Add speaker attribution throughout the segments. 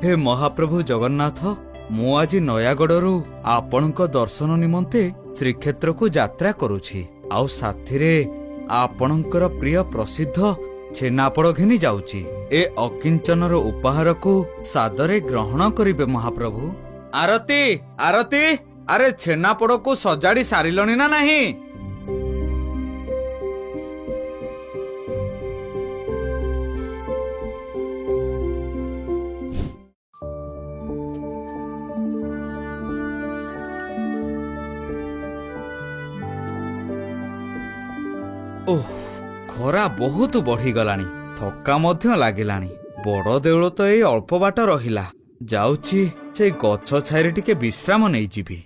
Speaker 1: हे महाप्रभु जगन्नाथ, मु आज नयागढ़ आपणक दर्शन निमंते श्रीक्षेत्र को यात्रा करुछि। आउ साथीरे आपणकर प्रिय प्रसिद्ध छेनापोड़ घिनी जाउछि। ए अकिंचनर उपहार को सादरे ग्रहण करिबे महाप्रभु। आरती आरती, अरे छेनापोड़ को सजाड़ी सारिलणी ना नहीं? ओह, खरा बहुत बढ़ीगलानी, थका मध्य लागिलानी। बड़ देउल तो एई अल्प बाट रहिला, जाउछि से गछ छाइरे टिके विश्राम नै जिबी।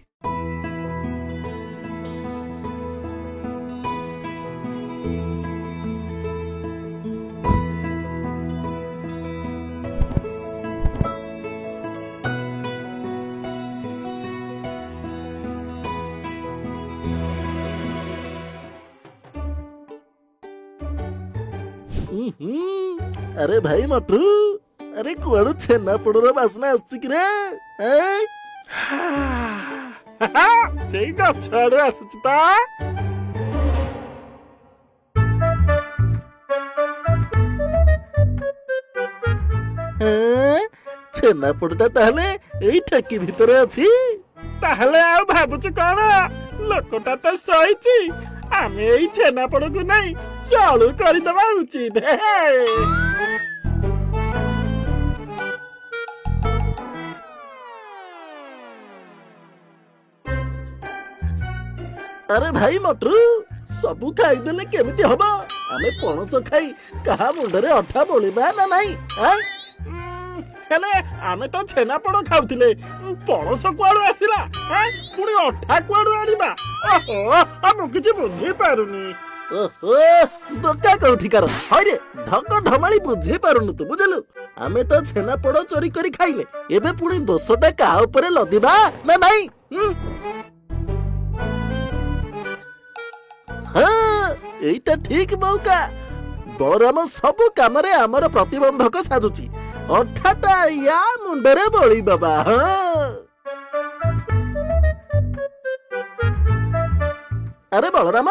Speaker 2: अरे भाई मटू, अरे कुआड़ू छेना पोड़र बासना आसुची कि रे?
Speaker 3: सेई गछ आड़ू आसुची ता।
Speaker 2: छेना पोड़टा ताहले एई ठेकी भितरे अछि।
Speaker 3: ताहले आ भाबुछु कोन? लोकटा तो सहिची, आमे एई छेना पोड़कु नहीं चालू करि दबा उचित है।
Speaker 2: अरे भाई मटू, सबु खाईदेले केमिति हबा? आमे पणस खाई कहा मुंडरे अठा बोलिबा ना नहीं?
Speaker 3: हेले आमे तो छेना पोड़ खाउथिले, पणस कुआडू आसिला? पुणी अठा कुआडू आनिबा? ओहो, हम किछि बुझी पारुनी।
Speaker 2: ओहो, बोका कोठिकार हरे ढक ढमाली बुझी पारुनु तू, बुझलु? आमे तो छेना पोड़ चोरी करी खाइले, एबे पुणी दोषटा का ऊपर लदिबा ना नहीं? हाँ, एइटा ठीक मौका। बलराम सब कामरे आमर प्रतिबंधक साजुची, अठाटा या मुंडरे बळी दबा। अरे बलराम,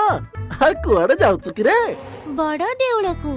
Speaker 2: कुआडे जाउछु कि रे?
Speaker 4: बड़ देउलकु।